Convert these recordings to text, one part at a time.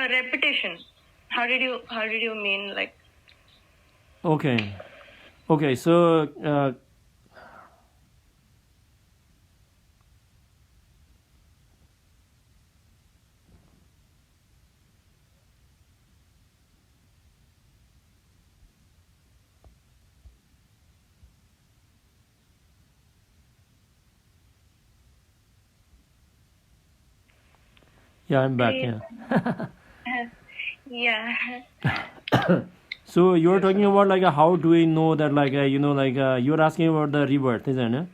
repetition. How did you mean, like? Okay, so yeah, I'm back. Yeah. So you're talking about like how do we know that like you're asking about the rebirth, isn't it?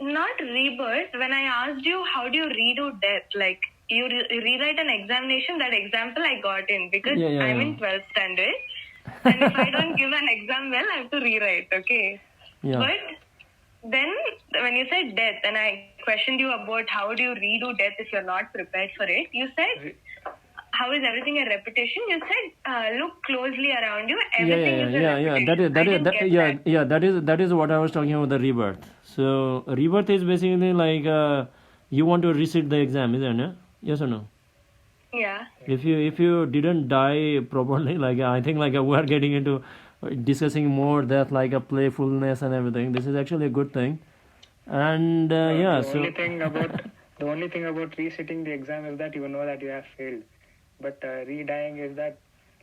Not rebirth. When I asked you how do you redo death, like you rewrite an examination, that example I got in because I'm in 12th standard, and if I don't give an exam well, I have to rewrite. Okay. Yeah. But then when you said death, and I questioned you about how do you redo death if you're not prepared for it, you said, how is everything a repetition? You said, look closely around you. Everything is a repetition. That is what I was talking about, the rebirth. So rebirth is basically like you want to resit the exam, isn't it? Yes or no? Yeah. If you didn't die properly, like I think like we are getting into discussing more death, like a playfulness and everything. This is actually a good thing. And the only thing about resitting the exam is that you know that you have failed. But re-dying is that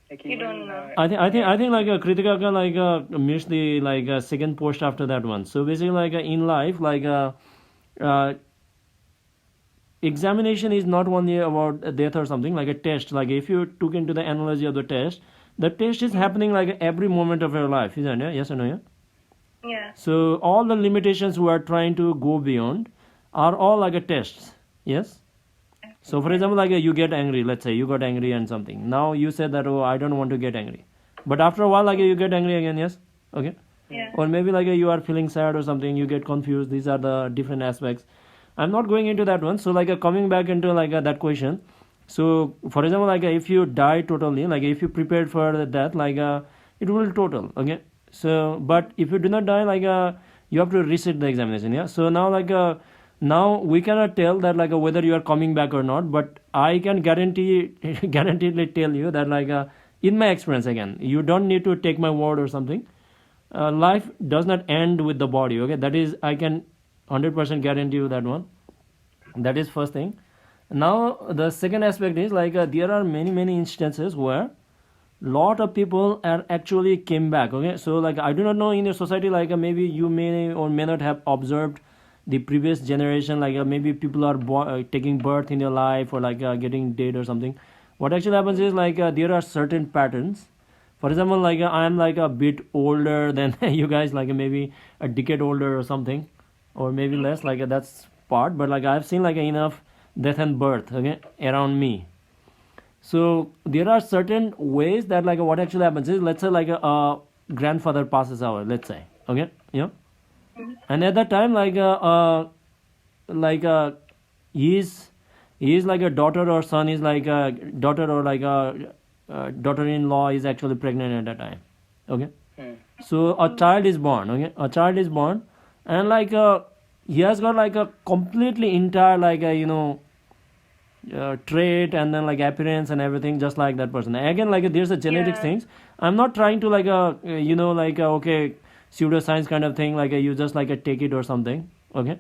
like you don't know. I think like Kritika like missed the like second post after that one. So basically like in life like examination is not only about death or something, like a test. Like if you took into the analogy of the test is happening like every moment of your life, isn't it? Yes or no? Yeah. So all the limitations we are trying to go beyond are all like a tests. Yes. So for example, like you get angry, let's say you got angry and something. Now you said that, oh, I don't want to get angry. But after a while, like you get angry again, yes? Okay? Yeah. Or maybe like you are feeling sad or something, you get confused. These are the different aspects. I'm not going into that one. So like coming back into like that question. So for example, like if you die totally, like if you prepared for death, like it will total, okay? So, but if you do not die, like you have to resit the examination, yeah? So now like now we cannot tell that like whether you are coming back or not, but I can guaranteedly tell you that like in my experience, again, you don't need to take my word or something. Life does not end with the body, okay? That is, I can 100% guarantee you that one. That is first thing. Now the second aspect is like there are many instances where lot of people are actually came back, okay? So like I do not know in your society, like maybe you may or may not have observed the previous generation, like maybe people are taking birth in your life or like getting dead or something. What actually happens is like there are certain patterns. For example, like I am like a bit older than you guys, like maybe a decade older or something, or maybe less, like that's part. But like I've seen like enough death and birth, okay, around me. So there are certain ways that like what actually happens is, let's say like a grandfather passes away, let's say, okay, and at that time like he's like a daughter or son is like a daughter or like a daughter-in-law is actually pregnant at that time, okay? So a child is born, okay? A child is born, and like he has got like a completely entire like trait and then like appearance and everything just like that person. Again, like there's a genetic things. I'm not trying to like okay, pseudoscience kind of thing, like you just like take it or something, okay?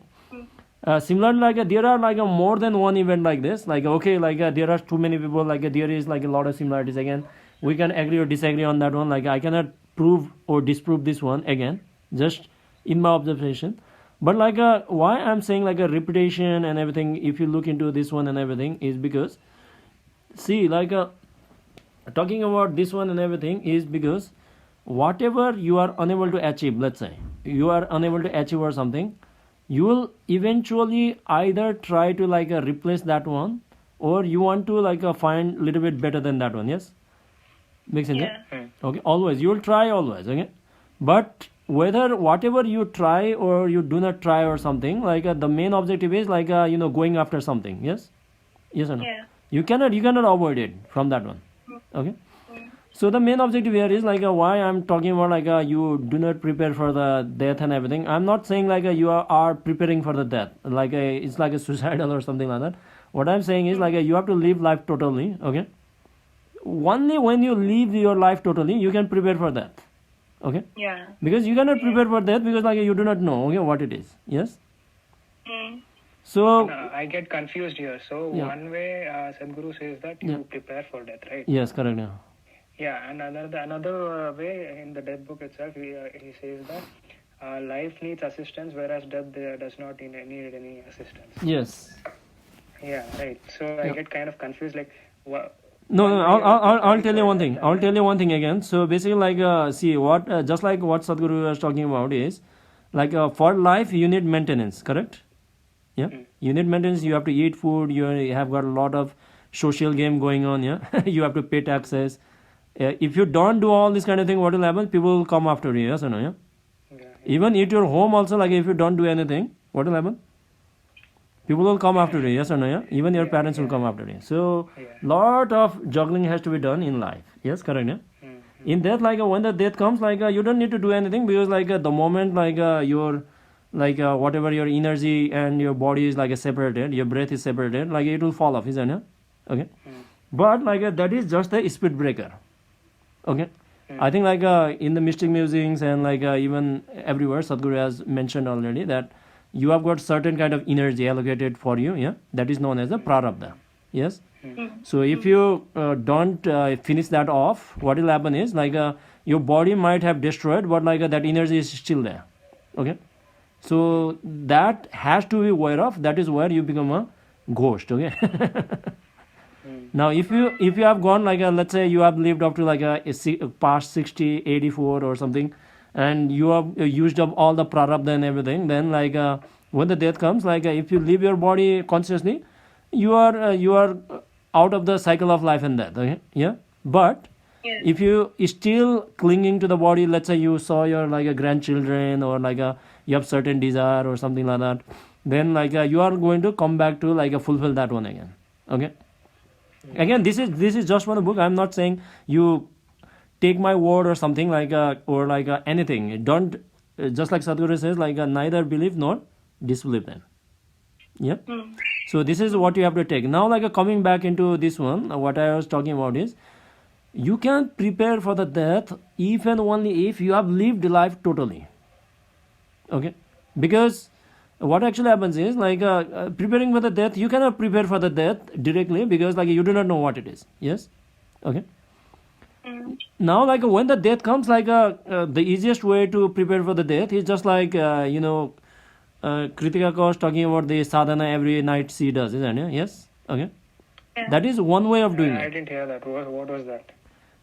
Similarly, like there are like more than one event like this, like okay, like there are too many people, like there is like a lot of similarities. Again, we can agree or disagree on that one, like I cannot prove or disprove this one, again, just in my observation. But like why I'm saying like a repetition and everything, if you look into this one and everything, is because see, like talking about this one and everything is because whatever you are unable to achieve, let's say you are unable to achieve or something, you will eventually either try to like replace that one, or you want to like find a little bit better than that one. Yes, makes sense. Okay, always you will try, always, okay? But whether whatever you try or you do not try or something, like the main objective is like going after something. Yes or no? You cannot avoid it from that one, okay? So the main objective here is like why I'm talking about like you do not prepare for the death and everything. I'm not saying like you are preparing for the death, like it's like a suicidal or something like that. What I'm saying is like you have to live life totally. Okay. Only when you live your life totally, you can prepare for that. Okay. Yeah. Because you cannot prepare for that because like you do not know what it is. Yes. So I get confused here. So one way Sadhguru says that you prepare for death, right? Yes, correct. Yeah, and another way in the death book itself, he says that life needs assistance, whereas death does not need any assistance. Yes. Yeah, right. So I get kind of confused, like what. No, I'll tell you one thing. I'll tell you one thing again. So basically, like, see what, just like what Sadhguru was talking about is, like, for life you need maintenance, correct? Yeah, you need maintenance. You have to eat food. You have got a lot of social game going on. Yeah, you have to pay taxes. If you don't do all this kind of thing, what will happen? People will come after you. Yes or no? Yeah. Even at your home also, like if you don't do anything, what will happen? People will come after you, yes or no? Yeah? Even your parents will come after you. So, lot of juggling has to be done in life. Yes, correct? Yeah? In death, like when the death comes, like you don't need to do anything because like the moment like your like whatever your energy and your body is like separated, your breath is separated, like it will fall off, isn't it? Okay. But like that is just a speed breaker. Okay. I think like in the mystic musings and like even everywhere, Sadhguru has mentioned already that you have got certain kind of energy allocated for you, yeah, that is known as the prarabdha. Yes. So if you don't finish that off, what will happen is like your body might have destroyed, but like that energy is still there. Okay. So that has to be aware of. That is where you become a ghost. Okay. Now if you have gone like let's say you have lived up to like a past 60, 84 or something, and you have used up all the prarabdha and everything, then like when the death comes, like if you leave your body consciously, you are out of the cycle of life and death. Okay. Yeah. But if you still clinging to the body, let's say you saw your like a grandchildren or like you have certain desire or something like that, then like you are going to come back to like fulfill that one again. Okay. Again, this is just from the book. I'm not saying you take my word or something like or like anything. Don't just like Sadhguru says, like neither believe nor disbelieve them. Yeah. So this is what you have to take. Now, like coming back into this one, what I was talking about is you can prepare for the death if and only if you have lived life totally. Okay, because what actually happens is like preparing for the death, you cannot prepare for the death directly because like you do not know what it is. Yes. Okay. Now like when the death comes, like the easiest way to prepare for the death is just like Kritika was talking about the sadhana every night she does, isn't it? Yes. Okay. That is one way of doing it. I didn't hear that. What was that?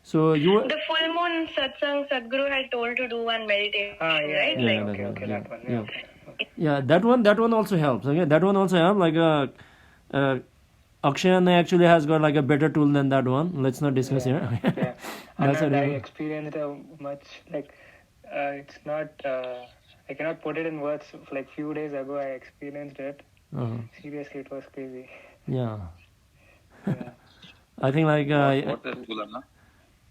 So you the full moon satsang Sadhguru had told to do one meditation, right? Yeah, okay, that one. Yeah, okay. Yeah, that one also helps. Okay, that one also helps. Like Akshayana actually has got like a better tool than that one. Let's not discuss here. Yeah. And I experienced much like it's not. I cannot put it in words. Like few days ago, I experienced it. Seriously, it was crazy. Yeah. I think like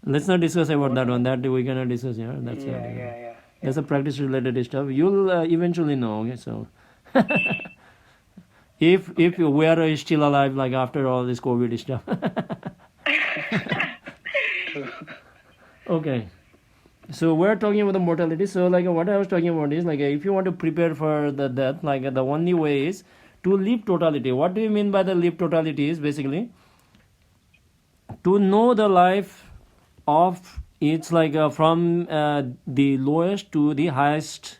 let's not discuss about that one. That we cannot discuss here. That's That's a practice related stuff. You'll eventually know. Okay, so if we are still alive, like after all this COVID stuff. Okay, so we're talking about the mortality. So like what I was talking about is like if you want to prepare for the death, like the only way is to live totality. What do you mean by the live totality? Is basically to know the life of it's like from the lowest to the highest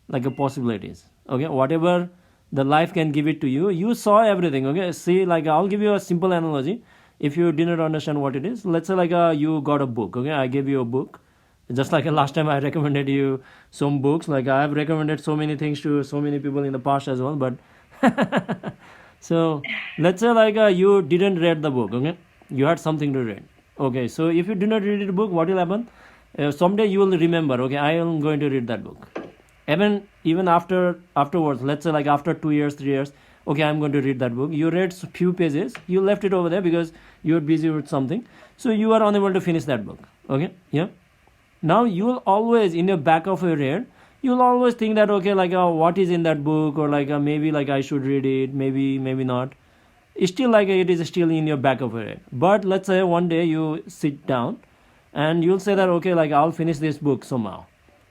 like possibilities. Okay, whatever the life can give it to you, you saw everything. Okay, see, like I'll give you a simple analogy if you didn't understand what it is. Let's say like you got a book. Okay, I gave you a book, just like last time I recommended you some books. Like I have recommended so many things to so many people in the past as well, but so let's say like you didn't read the book. Okay, you had something to read. Okay, so if you do not read the book, what will happen? Someday you will remember, okay, I am going to read that book. Even afterwards, let's say like after 2 years, 3 years, okay, I'm going to read that book. You read few pages, you left it over there because you're busy with something. So you are unable to finish that book. Okay, yeah. Now you will always, in your back of your head, you will always think that, okay, like what is in that book, or like maybe like I should read it, maybe not. still like it is still in your back of your head. But let's say one day you sit down and you'll say that, okay, like I'll finish this book somehow.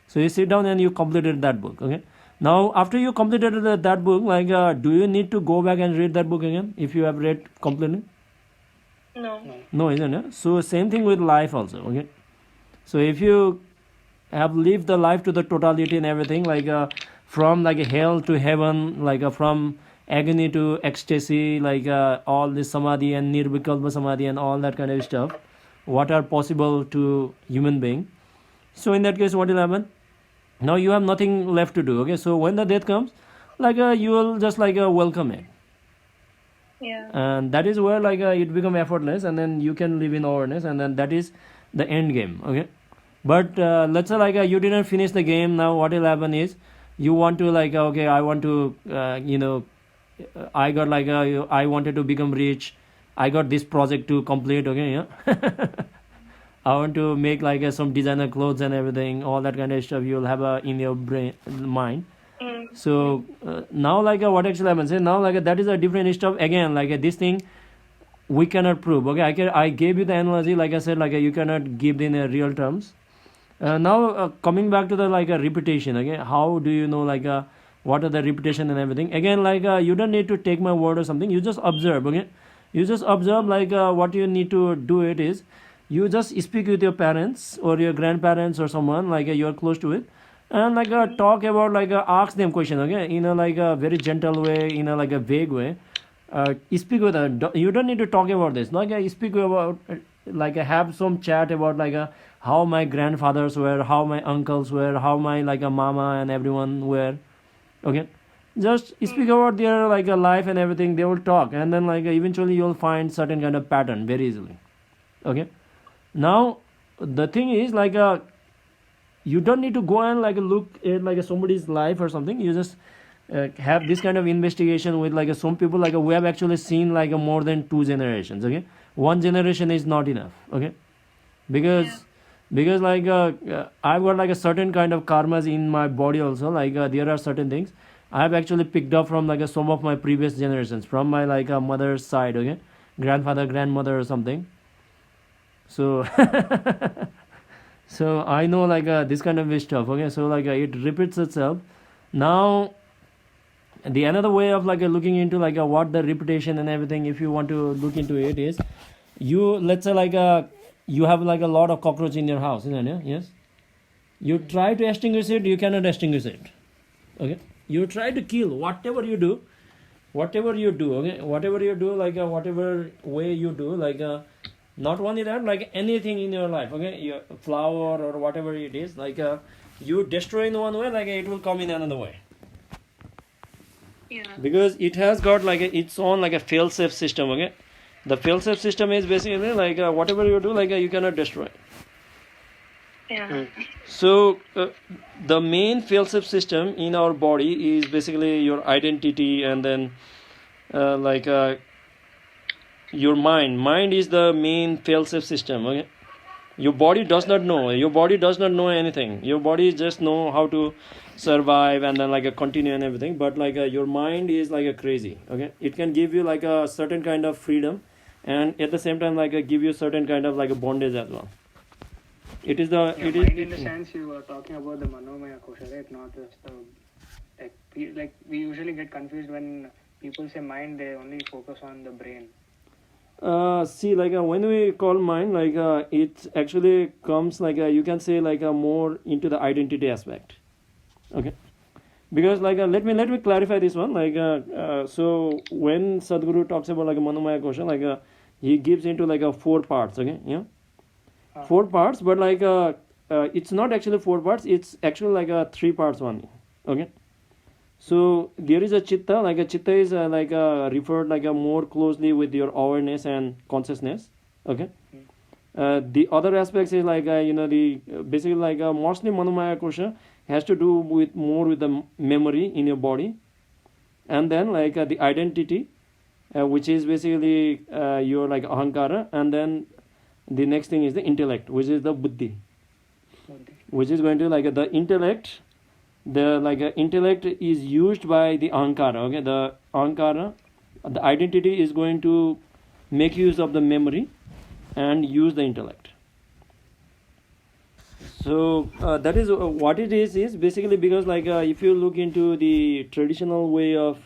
So you sit down and you completed that book. Okay, now after you completed that book, like do you need to go back and read that book again if you have read completely? No, isn't it? So same thing with life also. Okay, so if you have lived the life to the totality and everything, like from like hell to heaven, like from agony to ecstasy, like all this samadhi and nirvikalpa samadhi and all that kind of stuff, what are possible to human being. So in that case, what will happen? Now you have nothing left to do. Okay, so when the death comes, like you will just like welcome it. Yeah. And that is where like it become effortless, and then you can live in awareness, and then that is the end game. Okay, but let's say like you didn't finish the game. Now what will happen is you want to like okay, I want to I got like I wanted to become rich. I got this project to complete. Okay, yeah. I want to make like some designer clothes and everything, all that kind of stuff you'll have in your brain, mind. So now like what actually happens is now like that is a different stuff again. Like this thing we cannot prove. Okay, I gave you the analogy. Like I said, like you cannot give in real terms. Now coming back to the like repetition. Okay, how do you know like what are the repetition and everything? Again, like you don't need to take my word or something. You just observe. Okay, you just observe like what you need to do. It is you just speak with your parents or your grandparents or someone like you're close to it, and like talk about like ask them question. Okay, in a like a very gentle way, in a like a vague way. Speak with them. You don't need to talk about this. Like speak about like have some chat about like how my grandfathers were, how my uncles were, how my like a mama and everyone were. Okay, just speak about their like a life and everything. They will talk, and then like eventually you'll find certain kind of pattern very easily. Okay, now the thing is like you don't need to go and like look at like somebody's life or something. You just have this kind of investigation with like some people like we have actually seen like more than 2 generations. Okay, one generation is not enough. Okay, because like I've got like a certain kind of karmas in my body also. Like there are certain things I have actually picked up from like some of my previous generations, from my like mother's side. Okay, grandfather, grandmother or something. So so I know like this kind of stuff. Okay, so like it repeats itself. Now the another way of like looking into like what the repetition and everything, if you want to look into it, is you let's say like you have like a lot of cockroach in your house, isn't it? Yes, you try to extinguish it, you cannot extinguish it. Okay, you try to kill whatever you do. Okay, whatever you do, like whatever way you do, like not only that, like anything in your life. Okay, your flower or whatever it is, like you destroy in one way, like it will come in another way. Yeah. Because it has got like its own like a fail-safe system. Okay, the fail-safe system is basically like whatever you do, like you cannot destroy. Yeah. So the main fail-safe system in our body is basically your identity, and then like your mind is the main fail-safe system. Okay, your body does not know anything. Your body just know how to survive and then like continue and everything, but like your mind is like a crazy. Okay, it can give you like a certain kind of freedom, and at the same time like give you certain kind of like a bondage as well. It is the it is in the sense you were talking about the manomaya kosha, right? Not just the like we usually get confused when people say mind, they only focus on the brain. See, like when we call mind, like it actually comes like you can say like more into the identity aspect. Okay, because like let me clarify this one. Like so when Sadhguru talks about like a manomaya kosha, like he gives into like 4 parts. Okay, yeah, 4 parts, but like it's not actually 4 parts. It's actually like 3 parts only. Okay. So there is a chitta, like a chitta is like referred like more closely with your awareness and consciousness. Okay, the other aspects is like the basically like mostly manomaya kosha has to do with more with the memory in your body, and then like the identity, which is basically your like ahankara, and then the next thing is the intellect, which is the buddhi, which is going to like the intellect. The like intellect is used by the ahankara. Okay, the ahankara The identity is going to make use of the memory and use the intellect. So that is what it is basically, because if you look into the traditional way of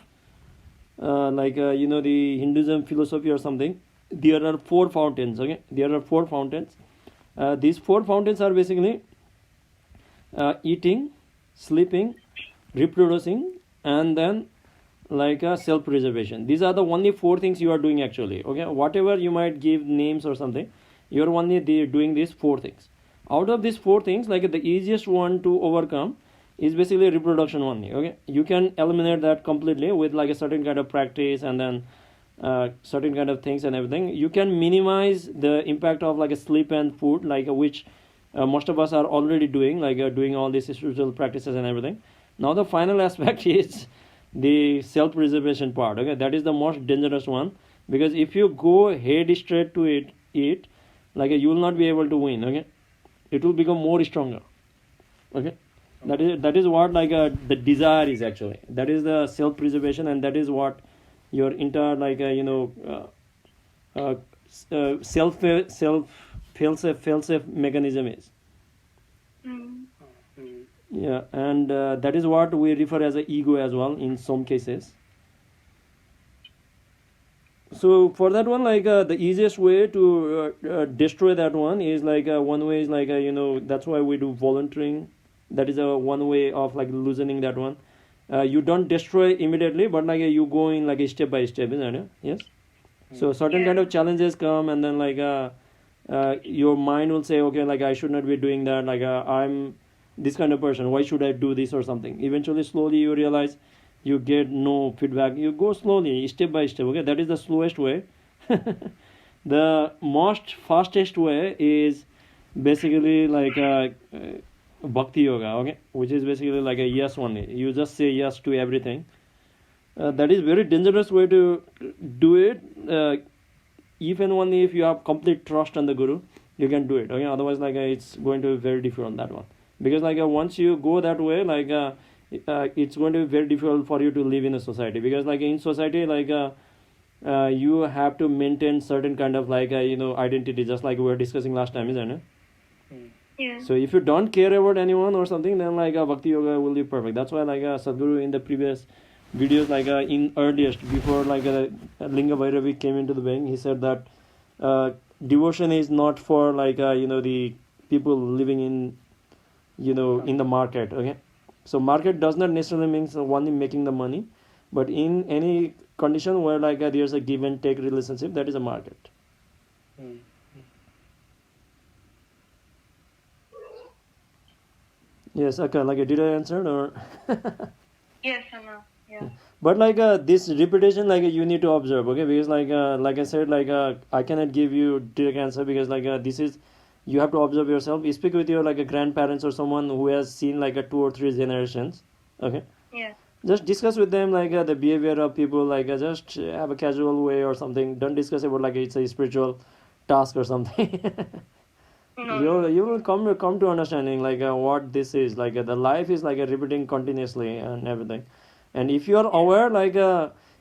the Hinduism philosophy or something, there are 4 fountains. Okay, there are 4 fountains. These 4 fountains are basically eating, sleeping, reproducing, and then self-preservation. These are the only 4 things you are doing actually. Okay, whatever you might give names or something, you are only doing these 4 things. Out of these 4 things, the easiest one to overcome is basically reproduction only. Okay, you can eliminate that completely with a certain kind of practice, and then certain kind of things and everything. You can minimize the impact of sleep and food, which most of us are already doing, doing all these spiritual practices and everything. Now the final aspect is the self-preservation part. Okay, that is the most dangerous one, because if you go head straight to it, you will not be able to win. Okay, it will become more stronger. Okay, that is what the desire is actually. That is the self-preservation, and that is what your entire fail-safe mechanism is. Yeah, and that is what we refer as an ego as well in some cases. So for that one, the easiest way to destroy that one is one way is that's why we do volunteering. That is one way of loosening that one. You don't destroy immediately, but you go in step by step, isn't it? Yes. So certain kind of challenges come, and then your mind will say, okay, I should not be doing that. I'm this kind of person. Why should I do this or something? Eventually, slowly you realize you get no feedback. You go slowly, step by step. Okay, that is the slowest way. The most fastest way is basically bhakti yoga. Okay, which is basically a yes only. You just say yes to everything. That is very dangerous way to do it. Even only if you have complete trust on the guru, you can do it. Okay, otherwise it's going to be very difficult on that one, because once you go that way, it's going to be very difficult for you to live in a society, because in society you have to maintain certain kind of identity, just like we were discussing last time, isn't it? Yeah. So if you don't care about anyone or something, then bhakti yoga will be perfect. That's why Sadhguru in the previous videos, in earliest, before Linga Bhairavi came into the being, he said that devotion is not for the people living in in the market. Okay, so market does not necessarily mean only making the money, but in any condition where there's a give and take relationship, that is a market. Yes, okay, did I answer or? Yes, Anna. Yeah. But this repetition, you need to observe, okay? Because I said, I cannot give you direct answer, because this is, you have to observe yourself. You speak with your grandparents or someone who has seen 2 or 3 generations, okay? Yeah. Just discuss with them the behavior of people, just have a casual way or something. Don't discuss about it's a spiritual task or something. No. You will come to understanding what this is. The life is repeating continuously and everything. And if you are aware,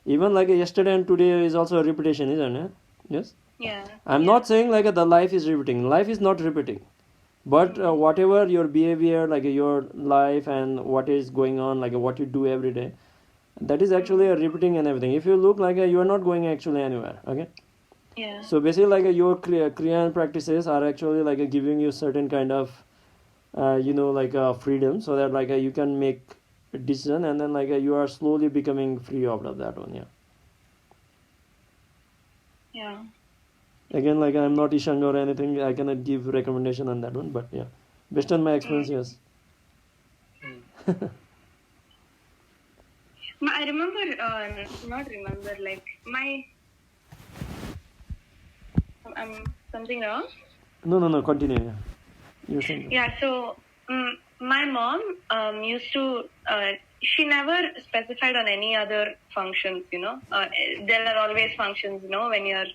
even yesterday and today is also a repetition, isn't it? Yes. Yeah. I'm not saying the life is repeating. Life is not repeating, but whatever your behavior, your life and what is going on, what you do every day, that is actually a repeating and everything. If you look you are not going actually anywhere. Okay. Yeah. So basically, your Kriyan practices are actually giving you certain kind of, freedom, so that you can make a decision, and then you are slowly becoming free out of that one. Yeah. Yeah. Again, I'm not Ishang or anything. I cannot give recommendation on that one, but yeah, based on my experience, yes. I remember, not remember, something wrong? No, continue. Yeah. You're saying. Yeah, so my mom used to, she never specified on any other functions, there are always functions, when you're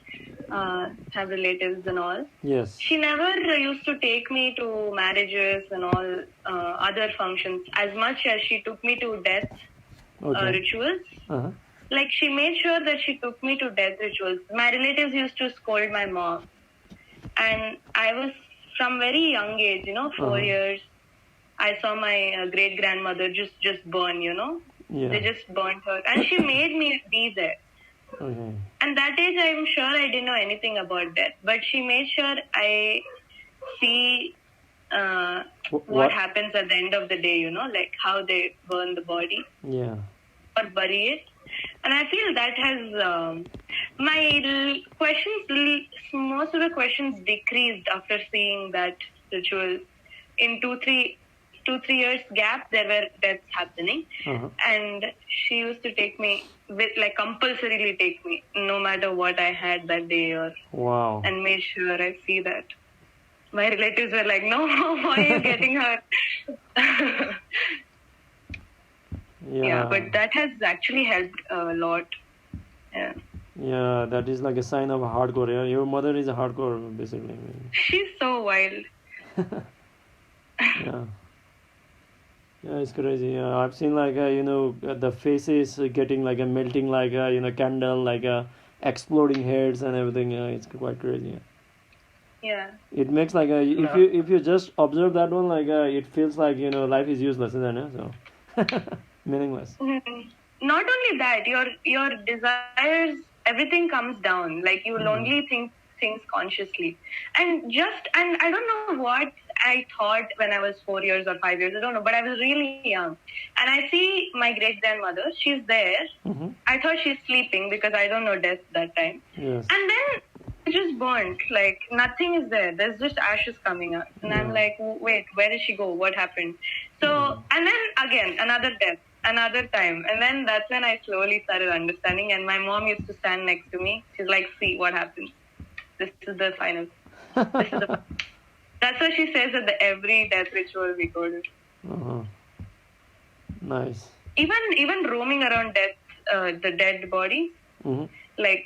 have relatives and all. Yes. She never used to take me to marriages and all other functions as much as she took me to death rituals. Uh-huh. like she made sure that she took me to death rituals. My relatives used to scold my mom, and I was from very young age, 4 years. I saw my great grandmother just burn, They just burned her, and she made me be there. Okay. And that age, I'm sure I didn't know anything about death, but she made sure I see what happens at the end of the day, like how they burn the body. Yeah. Or bury it. And I feel that has my questions, most of the questions decreased after seeing that ritual. In 2-3 years gap, there were deaths happening, and she used to take me compulsorily take me, no matter what I had that day, and made sure I see that. My relatives were like, "No, why are you getting her?" Yeah, but that has actually helped a lot. Yeah. Yeah, that is like a sign of a hardcore. Yeah? Your mother is a hardcore, basically. She's so wild. Yeah. Yeah, it's crazy. Yeah, I've seen the faces getting melting candle, exploding heads and everything. Yeah, it's quite crazy. Yeah. It makes if you just observe that one, it feels like life is useless, isn't it? So meaningless. Mm-hmm. Not only that, your desires, everything comes down. Like you will only think things consciously, and I don't know what I thought when I was 4 years or 5 years. I don't know, but I was really young, and I see my great grandmother. She's there. I thought she's sleeping because I don't know death that time. Yes. And then it just burnt. Like nothing is there. There's just ashes coming out, and I'm like, wait, where did she go? What happened? So, and then again another death. Another time, and then that's when I slowly started understanding, and my mom used to stand next to me. She's like, see what happens, this is the final, that's what she says at every death ritual we go to. Nice. Even roaming around the dead body, like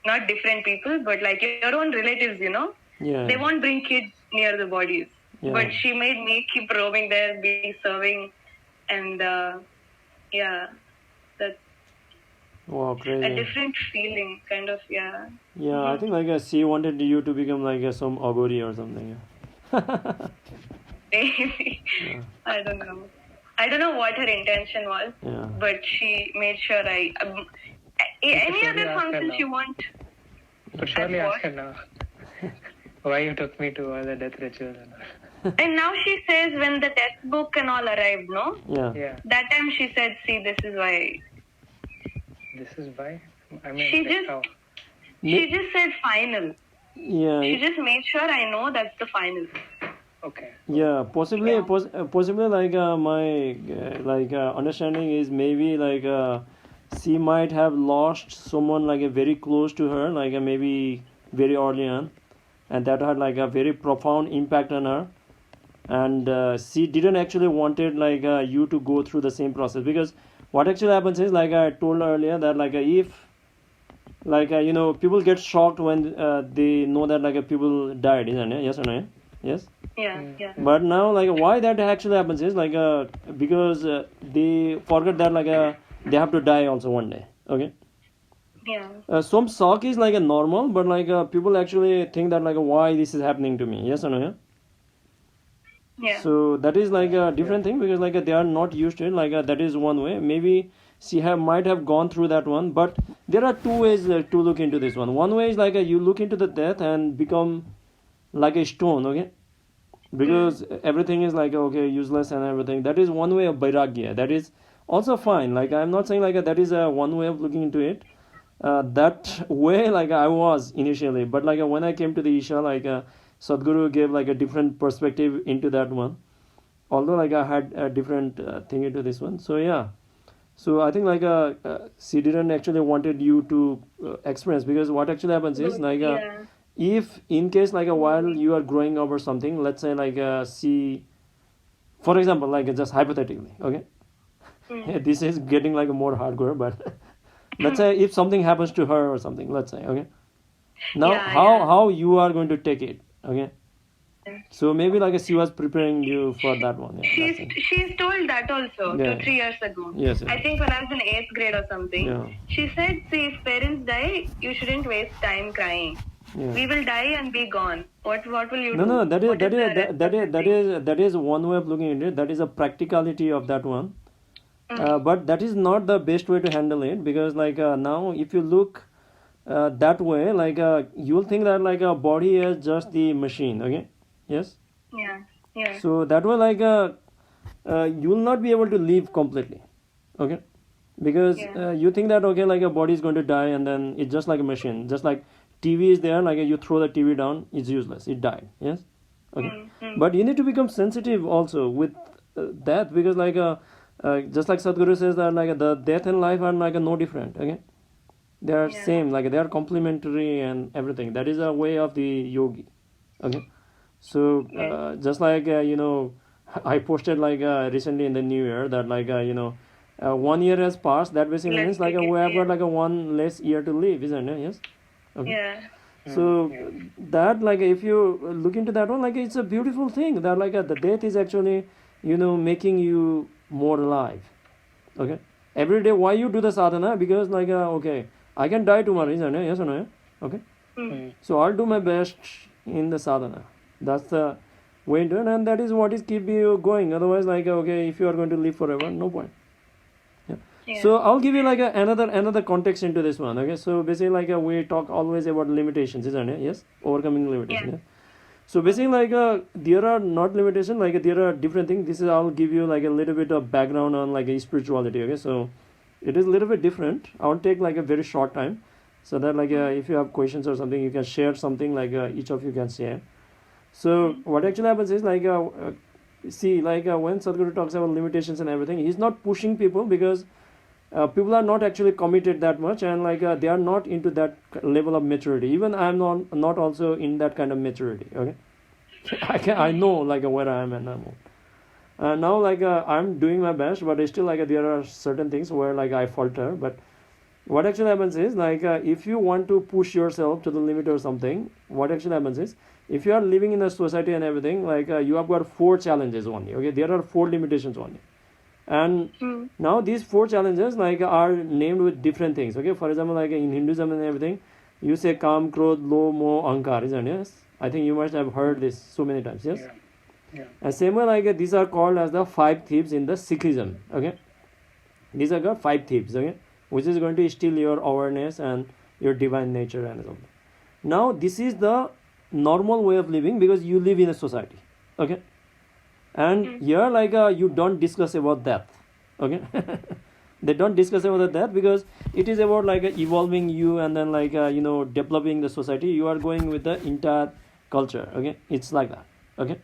not different people, but like your own relatives, they won't bring kids near the bodies, but she made me keep roaming there, be serving, and that's crazy. a different feeling, kind of. Yeah, I think she wanted you to become some agori or something. Maybe. I don't know what her intention was, but she made sure any other function she want. But surely ask her now why you took me to all the death rituals and all. And now she says when the death book and all arrived, no? Yeah. That time she said, see, this is why. This is why? I mean, she just said final. Yeah. She just made sure I know that's the final. Okay. Yeah, possibly my understanding is maybe she might have lost someone very close to her, maybe very early on, and that had a very profound impact on her. And she didn't actually wanted you to go through the same process, because what actually happens is I told earlier that if people get shocked when they know that people died, isn't it? Yes or no? Yes. Yeah. But now why that actually happens is because they forget that they have to die also one day. Okay. Yeah. Some shock is a normal, but people actually think that why this is happening to me. Yes or no? Yeah. So that is a different thing, because they are not used to it. That is one way. Maybe she might have gone through that one, but there are two ways to look into this one. One way is you look into the death and become like a stone, okay? Because everything is useless and everything. That is one way of vairagya. That is also fine. I'm not saying that is one way of looking into it. That way I was initially, but when I came to the Isha, Sadhguru gave a different perspective into that one, although I had a different thing into this one. So so I think she didn't actually wanted you to experience, because what actually happens is if in case while you are growing up or something, let's say she, for example, just hypothetically, okay, this is getting more hardcore, but let's say if something happens to her or something, let's say, okay, now how you are going to take it, okay? So maybe like she was preparing you for that one. Yeah, she's told that also 2-3 years ago. Yes. I think when I was in 8th grade or something. Yeah. She said, see, if parents die, you shouldn't waste time crying. Yeah. We will die and be gone. What will you do? No, that is one way of looking at it. That is a practicality of that one. But that is not the best way to handle it, because like now if you look that way, like you'll think that like a body is just the machine. Okay. Yes. Yeah. So that way, like you will not be able to live completely. Okay. Because you think that okay, like a body is going to die, and then it's just like a machine, just like TV is there, like you throw the TV down, it's useless, it died. Yes. Okay. But you need to become sensitive also with that, because like just like Sadhguru says that like the death and life are like no different. Okay. They are same, like they are complementary and everything. That is a way of the yogi. Okay. So just like I posted like recently in the new year that like 1 year has passed. That basically means like we have got like a one less year to live, isn't it? Yes. Okay. Yeah. So that like if you look into that one, like it's a beautiful thing that like the death is actually making you more alive. Okay. Every day, why you do the sadhana? Because like okay, I can die tomorrow, isn't it? Yes or no? Okay. So I'll do my best in the sadhana. That's the way to do it, and that is what is keep you going. Otherwise, like okay, if you are going to live forever, no point. So I'll give you like another context into this one. Okay, so basically like we talk always about limitations, isn't it? Yes, overcoming limitations. Yeah. So basically like there are not limitations, like there are different things. This is I'll give you like a little bit of background on like a spirituality. Okay, so it is a little bit different. I'll take like a very short time, so that like if you have questions or something, you can share something, like each of you can share. So what actually happens is like see like when Sadhguru talks about limitations and everything, he's not pushing people, because people are not actually committed that much, and like they are not into that level of maturity. Even I'm not also in that kind of maturity. Okay. I know like where I am, and now like I'm doing my best, but still like there are certain things where like I falter. But what actually happens is like if you want to push yourself to the limit or something, what actually happens is if you are living in a society and everything, like you have got 4 challenges only. Okay, there are 4 limitations only. And now these 4 challenges like are named with different things. Okay, for example, like in Hinduism and everything, you say Kam, Krodh, Lo, Moh, Ahankar, isn't it? Yes, I think you must have heard this so many times. Yes. Yeah. And same way like these are called as the 5 thieves in the Sikhism. Okay, these are called 5 thieves. Okay, which is going to steal your awareness and your divine nature and something. Now this is the normal way of living, because you live in a society. Okay. And here like you don't discuss about death. Okay. They don't discuss about the death, because it is about like evolving you, and then like developing the society. You are going with the entire culture. Okay, it's like that. Okay.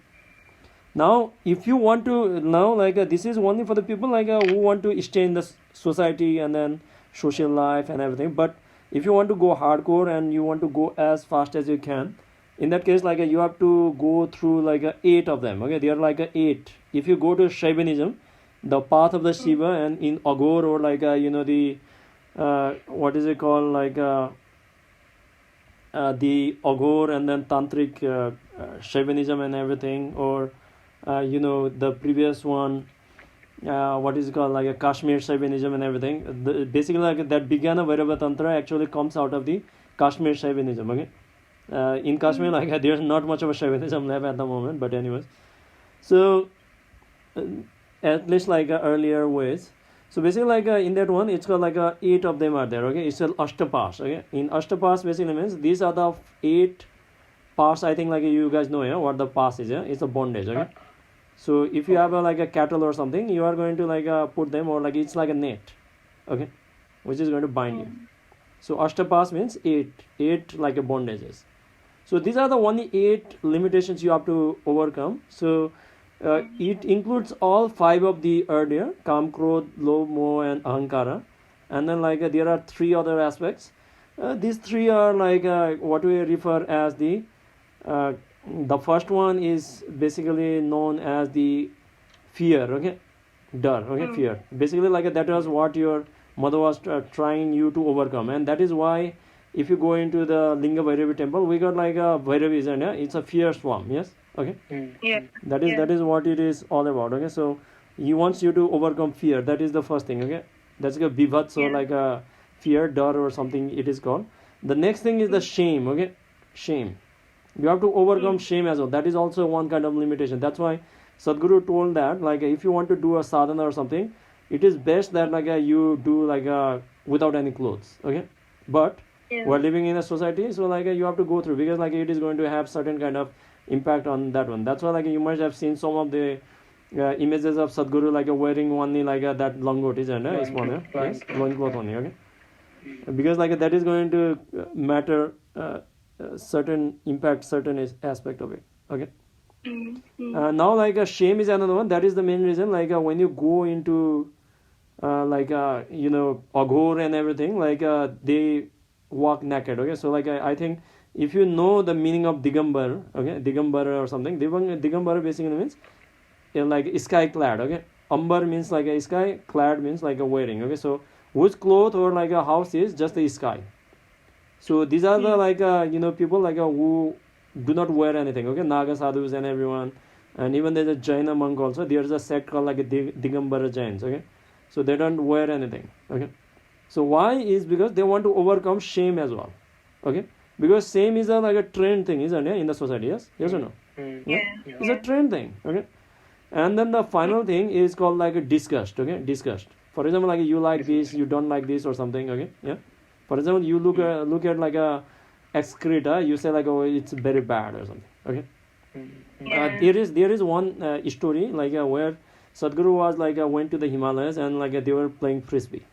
Now if you want to like this is only for the people like who want to stay in the society and then social life and everything. But if you want to go hardcore and you want to go as fast as you can, in that case like you have to go through like 8 of them. Okay, they are like 8. If you go to Shaivanism, the path of the Shiva, and in Agor or like the what is it called, like the Agor, and then Tantric Shaivanism and everything, or the previous one, what is it called, like a Kashmir Shaivanism and everything. Basically like that began a Vairava Tantra actually comes out of the Kashmir Shaivanism. Okay. In Kashmir like there's not much of a Shaivanism left at the moment, but anyways, so at least like earlier ways. So basically like in that one it's called like 8 of them are there. Okay, it's called Ashtapas. Okay, in Ashtapas basically means these are the 8 pas. I think like you guys know what the pas is. It's a bondage. Okay, so if you have like a cattle or something, you are going to like put them, or like it's like a net. Okay, which is going to bind you. So Ashtapas means 8 like a bondages. So these are the only 8 limitations you have to overcome. So it includes all 5 of the earlier: Kam, Krodh, Lobh, Moh, and Ahankara. And then like there are 3 other aspects. These 3 are like what we refer as the first one is basically known as the fear. Okay, dar. Okay, fear. Basically like that was what your mother was trying you to overcome, and that is why if you go into the Linga Bhairavi temple, we got like a Bhairavi, isn't it? It's a fear swamp. Yes. Okay. Yeah. That is what it is all about. Okay. So he wants you to overcome fear. That is the first thing. Okay. That's like a bivat, so like a fear, dar or something it is called. The next thing is the shame. Okay. Shame. You have to overcome shame as well. That is also one kind of limitation. That's why Sadhguru told that like if you want to do a sadhana or something, it is best that like you do like without any clothes. Okay. But we're living in a society, so like you have to go through, because like it is going to have certain kind of impact on that one. That's why like you must have seen some of the images of Sadhguru like wearing only like that langot, isn't it? Yes, loincloth only. Okay. Because like that is going to matter certain impact, certain aspect of it. Okay. Now like shame is another one. That is the main reason like when you go into Aghor and everything, like they walk naked. Okay. So like I think if you know the meaning of Digambar, okay, Digambara or something, Digambara basically means like sky clad. Okay. Ambar means like a sky, clad means like a wearing. Okay. So which cloth or like a house is just the sky. So these are the like people like who do not wear anything. Okay. Naga sadhus and everyone, and even there's a Jaina monk also. There's a sect called like a Digambara Jains. Okay. So they don't wear anything. Okay. So why is because they want to overcome shame as well. Okay. Because shame is like a trend thing, isn't it, in the society? Yes or no? It's a trend thing. Okay. And then the final thing is called like a disgust. Okay. Disgust. For example, like you like this, you don't like this or something. Okay. Yeah. For example, you look at like a excreta, you say like, oh, it's very bad or something. Okay. There is one story like where Sadhguru was like went to the Himalayas and like they were playing frisbee.